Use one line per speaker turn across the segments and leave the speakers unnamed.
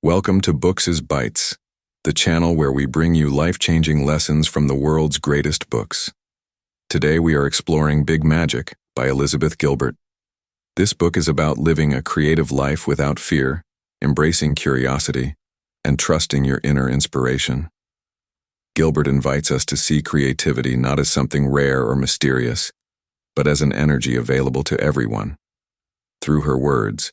Welcome to Books' Bites, the channel where we bring you life-changing lessons from the world's greatest books. Today we are exploring Big Magic by Elizabeth Gilbert. This book is about living a creative life without fear, embracing curiosity, and trusting your inner inspiration. Gilbert invites us to see creativity not as something rare or mysterious, but as an energy available to everyone. Through her words,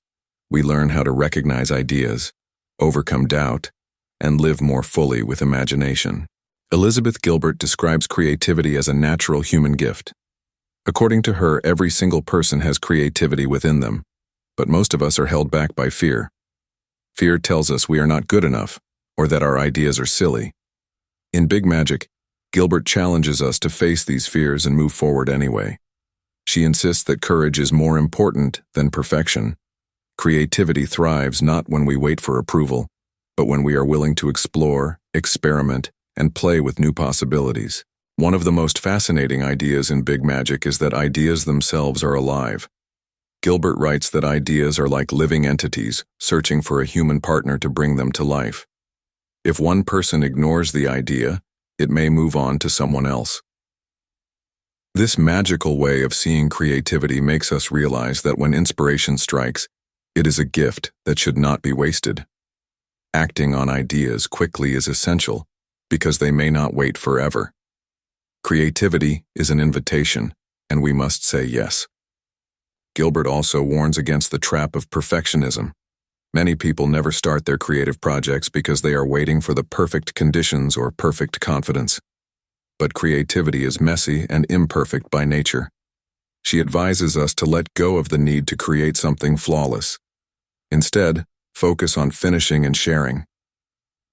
we learn how to recognize ideas, overcome doubt, and live more fully with imagination. Elizabeth Gilbert describes creativity as a natural human gift. According to her, every single person has creativity within them, but most of us are held back by fear. Fear tells us we are not good enough, or that our ideas are silly. In Big Magic, Gilbert challenges us to face these fears and move forward anyway. She insists that courage is more important than perfection. Creativity thrives not when we wait for approval, but when we are willing to explore, experiment, and play with new possibilities. One of the most fascinating ideas in Big Magic is that ideas themselves are alive. Gilbert writes that ideas are like living entities, searching for a human partner to bring them to life. If one person ignores the idea, it may move on to someone else. This magical way of seeing creativity makes us realize that when inspiration strikes, it is a gift that should not be wasted. Acting on ideas quickly is essential because they may not wait forever. Creativity is an invitation, and we must say yes. Gilbert also warns against the trap of perfectionism. Many people never start their creative projects because they are waiting for the perfect conditions or perfect confidence. But creativity is messy and imperfect by nature. She advises us to let go of the need to create something flawless. Instead, focus on finishing and sharing.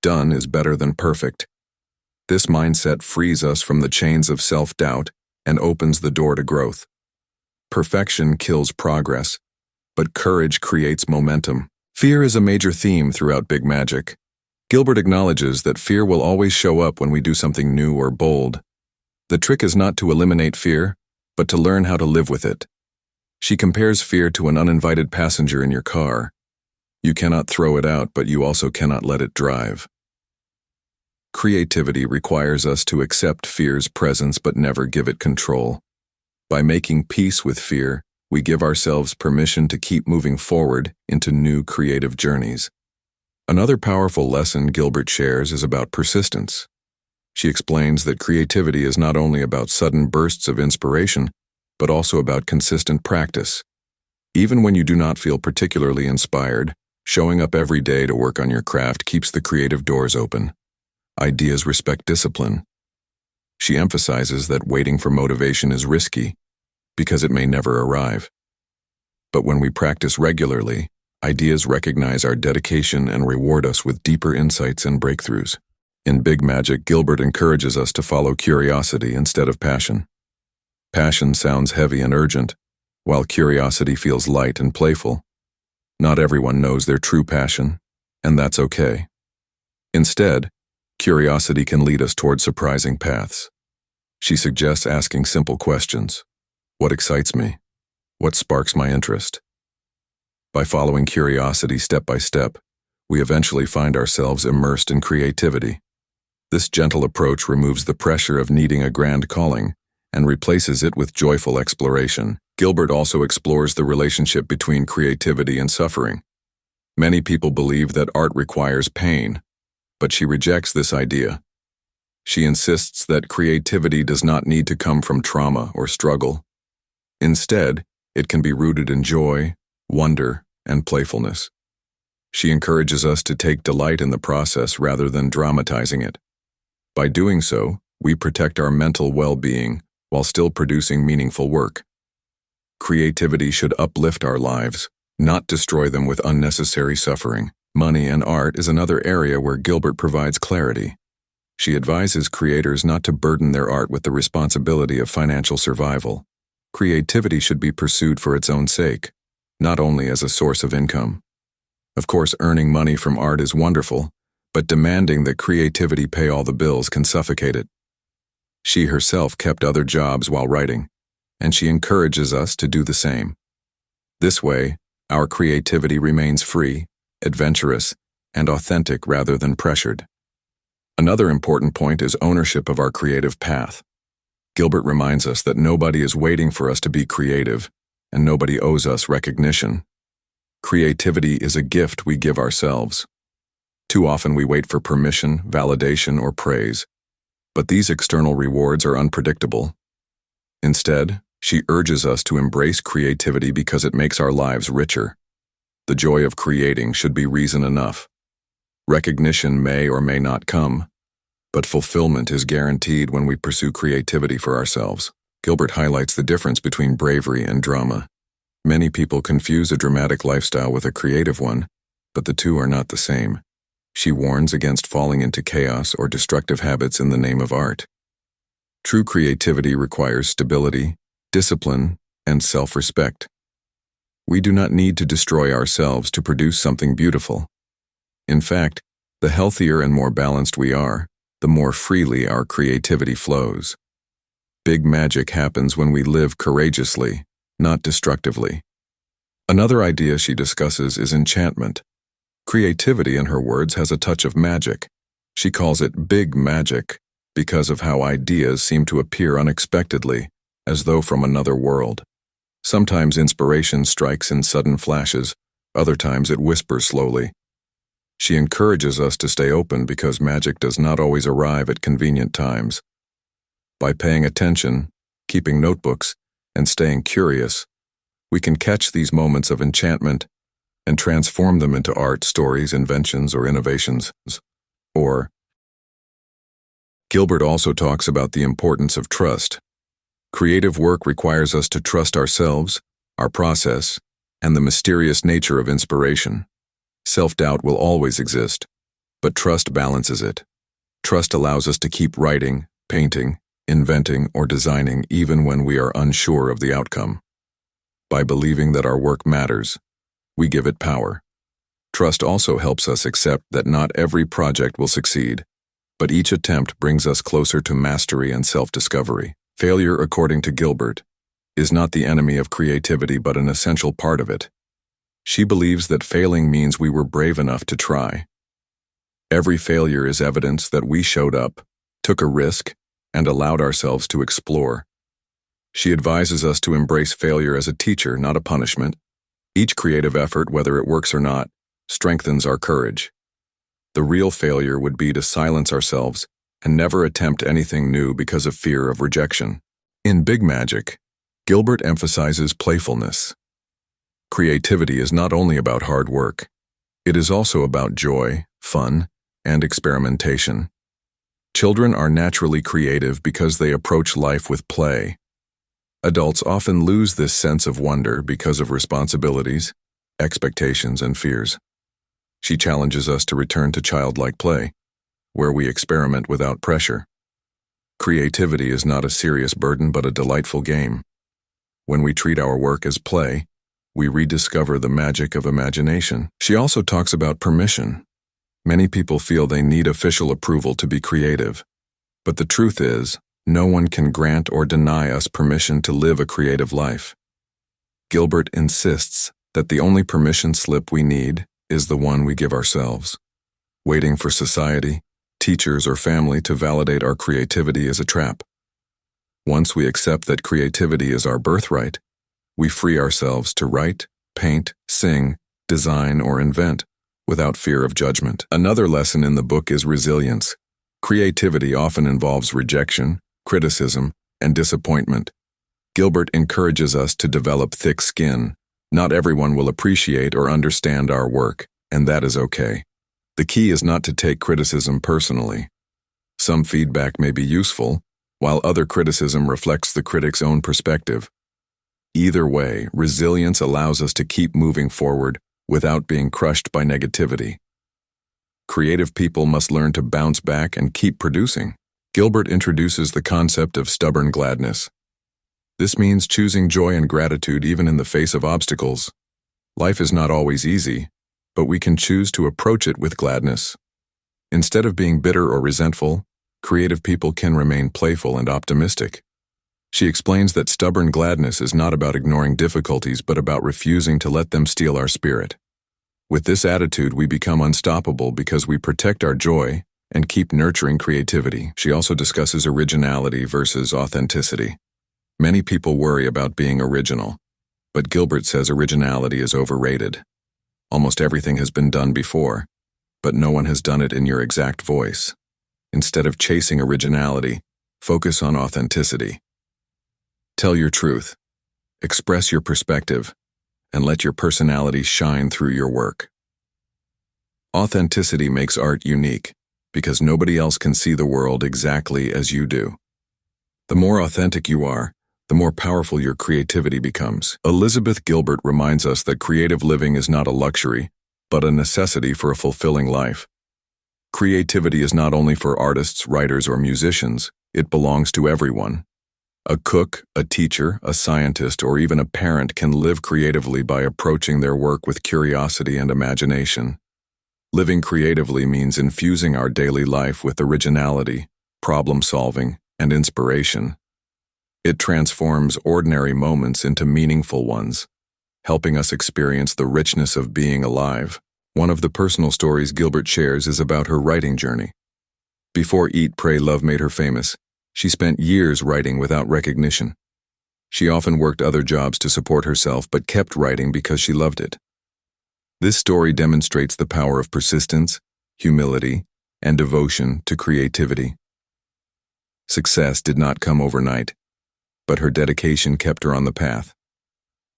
Done is better than perfect. This mindset frees us from the chains of self-doubt and opens the door to growth. Perfection kills progress, but courage creates momentum. Fear is a major theme throughout Big Magic. Gilbert acknowledges that fear will always show up when we do something new or bold. The trick is not to eliminate fear, but to learn how to live with it. She compares fear to an uninvited passenger in your car. You cannot throw it out, but you also cannot let it drive. Creativity requires us to accept fear's presence but never give it control. By making peace with fear, we give ourselves permission to keep moving forward into new creative journeys. Another powerful lesson Gilbert shares is about persistence. She explains that creativity is not only about sudden bursts of inspiration, but also about consistent practice. Even when you do not feel particularly inspired, showing up every day to work on your craft keeps the creative doors open. Ideas respect discipline. She emphasizes that waiting for motivation is risky, because it may never arrive. But when we practice regularly, ideas recognize our dedication and reward us with deeper insights and breakthroughs. In Big Magic, Gilbert encourages us to follow curiosity instead of passion. Passion sounds heavy and urgent, while curiosity feels light and playful. Not everyone knows their true passion, and that's okay. Instead, curiosity can lead us toward surprising paths. She suggests asking simple questions. What excites me? What sparks my interest? By following curiosity step by step, we eventually find ourselves immersed in creativity. This gentle approach removes the pressure of needing a grand calling and replaces it with joyful exploration. Gilbert also explores the relationship between creativity and suffering. Many people believe that art requires pain, but she rejects this idea. She insists that creativity does not need to come from trauma or struggle. Instead, it can be rooted in joy, wonder, and playfulness. She encourages us to take delight in the process rather than dramatizing it. By doing so, we protect our mental well-being while still producing meaningful work. Creativity should uplift our lives, not destroy them with unnecessary suffering. Money and art is another area where Gilbert provides clarity. She advises creators not to burden their art with the responsibility of financial survival. Creativity should be pursued for its own sake, not only as a source of income. Of course, earning money from art is wonderful, but demanding that creativity pay all the bills can suffocate it. She herself kept other jobs while writing, and she encourages us to do the same. This way, our creativity remains free, adventurous, and authentic rather than pressured. Another important point is ownership of our creative path. Gilbert reminds us that nobody is waiting for us to be creative, and nobody owes us recognition. Creativity is a gift we give ourselves. Too often we wait for permission, validation, or praise, but these external rewards are unpredictable. Instead, she urges us to embrace creativity because it makes our lives richer. The joy of creating should be reason enough. Recognition may or may not come, but fulfillment is guaranteed when we pursue creativity for ourselves. Gilbert highlights the difference between bravery and drama. Many people confuse a dramatic lifestyle with a creative one, but the two are not the same. She warns against falling into chaos or destructive habits in the name of art. True creativity requires stability, discipline, and self-respect. We do not need to destroy ourselves to produce something beautiful. In fact, the healthier and more balanced we are, the more freely our creativity flows. Big magic happens when we live courageously, not destructively. Another idea she discusses is enchantment. Creativity, in her words, has a touch of magic. She calls it big magic because of how ideas seem to appear unexpectedly, as though from another world. Sometimes inspiration strikes in sudden flashes, other times it whispers slowly. She encourages us to stay open because magic does not always arrive at convenient times. By paying attention, keeping notebooks, and staying curious, we can catch these moments of enchantment and transform them into art, stories, inventions, or innovations. Gilbert also talks about the importance of trust. Creative work requires us to trust ourselves, our process, and the mysterious nature of inspiration. Self-doubt will always exist, but trust balances it. Trust allows us to keep writing, painting, inventing, or designing even when we are unsure of the outcome. By believing that our work matters, we give it power. Trust also helps us accept that not every project will succeed, but each attempt brings us closer to mastery and self-discovery. Failure, according to Gilbert, is not the enemy of creativity but an essential part of it. She believes that failing means we were brave enough to try. Every failure is evidence that we showed up, took a risk, and allowed ourselves to explore. She advises us to embrace failure as a teacher, not a punishment. Each creative effort, whether it works or not, strengthens our courage. The real failure would be to silence ourselves and never attempt anything new because of fear of rejection. In Big Magic, Gilbert emphasizes playfulness. Creativity is not only about hard work. It is also about joy, fun, and experimentation. Children are naturally creative because they approach life with play. Adults often lose this sense of wonder because of responsibilities, expectations, and fears. She challenges us to return to childlike play, where we experiment without pressure. Creativity is not a serious burden but a delightful game. When we treat our work as play, we rediscover the magic of imagination. She also talks about permission. Many people feel they need official approval to be creative, but the truth is, no one can grant or deny us permission to live a creative life. Gilbert insists that the only permission slip we need is the one we give ourselves. Waiting for society, teachers, or family to validate our creativity is a trap. Once we accept that creativity is our birthright, we free ourselves to write, paint, sing, design, or invent without fear of judgment. Another lesson in the book is resilience. Creativity often involves rejection, criticism, and disappointment. Gilbert encourages us to develop thick skin. Not everyone will appreciate or understand our work, and that is okay. The key is not to take criticism personally. Some feedback may be useful, while other criticism reflects the critic's own perspective. Either way, resilience allows us to keep moving forward without being crushed by negativity. Creative people must learn to bounce back and keep producing. Gilbert introduces the concept of stubborn gladness. This means choosing joy and gratitude even in the face of obstacles. Life is not always easy, but we can choose to approach it with gladness. Instead of being bitter or resentful, creative people can remain playful and optimistic. She explains that stubborn gladness is not about ignoring difficulties but about refusing to let them steal our spirit. With this attitude, we become unstoppable because we protect our joy and keep nurturing creativity. She also discusses originality versus authenticity. Many people worry about being original, but Gilbert says originality is overrated. Almost everything has been done before, but no one has done it in your exact voice. Instead of chasing originality, focus on authenticity. Tell your truth, express your perspective, and let your personality shine through your work. Authenticity makes art unique because nobody else can see the world exactly as you do. The more authentic you are, the more powerful your creativity becomes. Elizabeth Gilbert reminds us that creative living is not a luxury, but a necessity for a fulfilling life. Creativity is not only for artists, writers, or musicians, it belongs to everyone. A cook, a teacher, a scientist, or even a parent can live creatively by approaching their work with curiosity and imagination. Living creatively means infusing our daily life with originality, problem-solving, and inspiration. It transforms ordinary moments into meaningful ones, helping us experience the richness of being alive. One of the personal stories Gilbert shares is about her writing journey. Before Eat, Pray, Love made her famous, she spent years writing without recognition. She often worked other jobs to support herself but kept writing because she loved it. This story demonstrates the power of persistence, humility, and devotion to creativity. Success did not come overnight, but her dedication kept her on the path.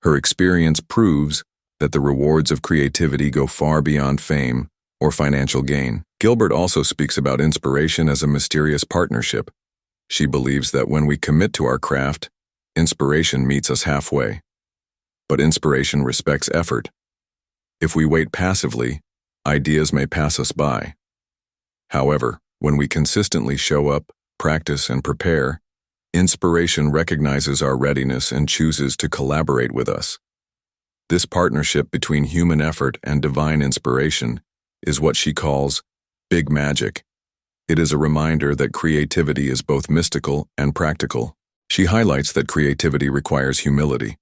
Her experience proves that the rewards of creativity go far beyond fame or financial gain. Gilbert also speaks about inspiration as a mysterious partnership. She believes that when we commit to our craft, inspiration meets us halfway. But inspiration respects effort. If we wait passively, ideas may pass us by. However, when we consistently show up, practice, and prepare, inspiration recognizes our readiness and chooses to collaborate with us. This partnership between human effort and divine inspiration is what she calls big magic. It is a reminder that creativity is both mystical and practical. She highlights that creativity requires humility.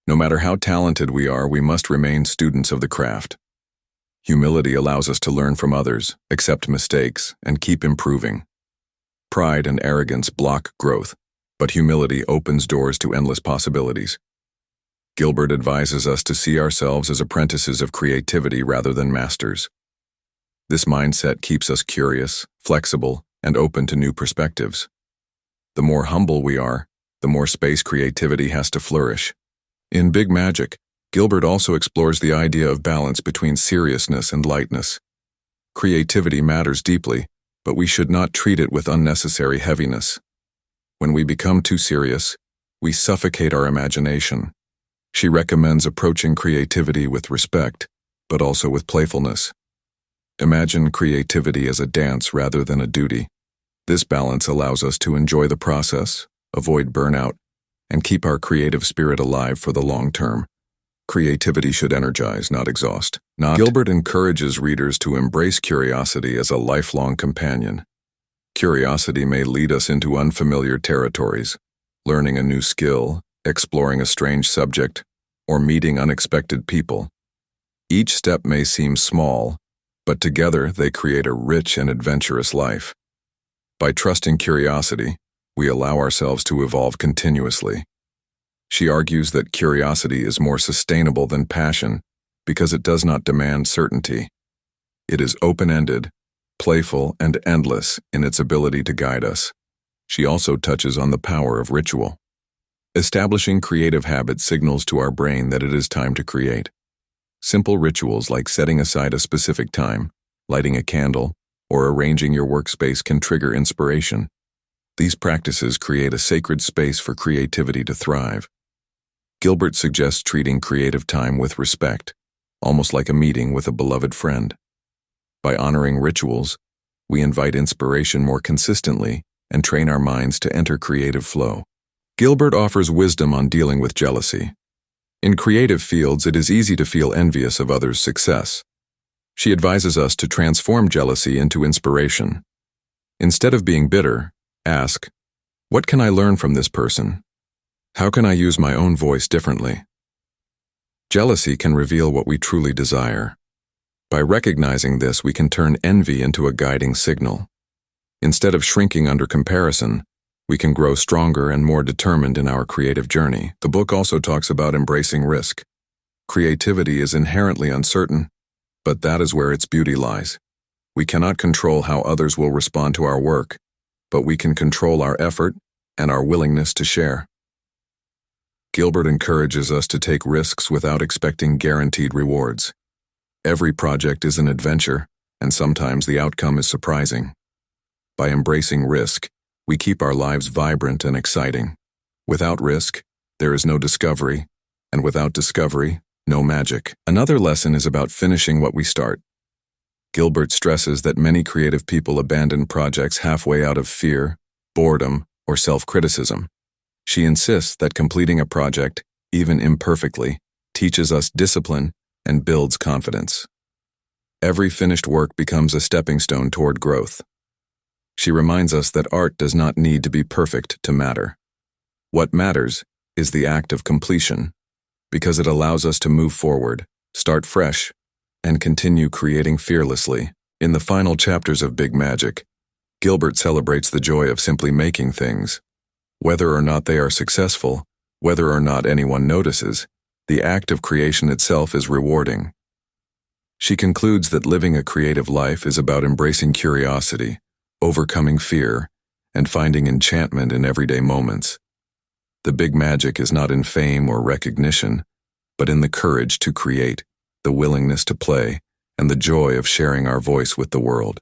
No matter how talented we are, we must remain students of the craft. Humility allows us to learn from others, accept mistakes, and keep improving. Pride and arrogance block growth, but humility opens doors to endless possibilities. Gilbert advises us to see ourselves as apprentices of creativity rather than masters. This mindset keeps us curious, flexible, and open to new perspectives. The more humble we are, the more space creativity has to flourish. In Big Magic, Gilbert also explores the idea of balance between seriousness and lightness. Creativity matters deeply, but we should not treat it with unnecessary heaviness. When we become too serious, we suffocate our imagination. She recommends approaching creativity with respect, but also with playfulness. Imagine creativity as a dance rather than a duty. This balance allows us to enjoy the process, avoid burnout, and keep our creative spirit alive for the long term. Creativity should energize, not exhaust. Gilbert encourages readers to embrace curiosity as a lifelong companion. Curiosity may lead us into unfamiliar territories, learning a new skill, exploring a strange subject, or meeting unexpected people. Each step may seem small, but together they create a rich and adventurous life. By trusting curiosity, we allow ourselves to evolve continuously. She argues that curiosity is more sustainable than passion because it does not demand certainty. It is open-ended, playful, and endless in its ability to guide us. She also touches on the power of ritual. Establishing creative habits signals to our brain that it is time to create. Simple rituals like setting aside a specific time, lighting a candle, or arranging your workspace can trigger inspiration. These practices create a sacred space for creativity to thrive. Gilbert suggests treating creative time with respect, almost like a meeting with a beloved friend. By honoring rituals, we invite inspiration more consistently and train our minds to enter creative flow. Gilbert offers wisdom on dealing with jealousy. In creative fields, it is easy to feel envious of others' success. She advises us to transform jealousy into inspiration. Instead of being bitter, ask, "What can I learn from this person? How can I use my own voice differently?" Jealousy can reveal what we truly desire. By recognizing this, we can turn envy into a guiding signal. Instead of shrinking under comparison, we can grow stronger and more determined in our creative journey. The book also talks about embracing risk. Creativity is inherently uncertain, but that is where its beauty lies. We cannot control how others will respond to our work, but we can control our effort and our willingness to share. Gilbert encourages us to take risks without expecting guaranteed rewards. Every project is an adventure, and sometimes the outcome is surprising. By embracing risk, we keep our lives vibrant and exciting. Without risk, there is no discovery, and without discovery, no magic. Another lesson is about finishing what we start. Gilbert stresses that many creative people abandon projects halfway out of fear, boredom, or self-criticism. She insists that completing a project, even imperfectly, teaches us discipline and builds confidence. Every finished work becomes a stepping stone toward growth. She reminds us that art does not need to be perfect to matter. What matters is the act of completion, because it allows us to move forward, start fresh, and continue creating fearlessly. In the final chapters of Big Magic, Gilbert celebrates the joy of simply making things. Whether or not they are successful, whether or not anyone notices, the act of creation itself is rewarding. She concludes that living a creative life is about embracing curiosity, overcoming fear, and finding enchantment in everyday moments. The big magic is not in fame or recognition, but in the courage to create, the willingness to play, and the joy of sharing our voice with the world.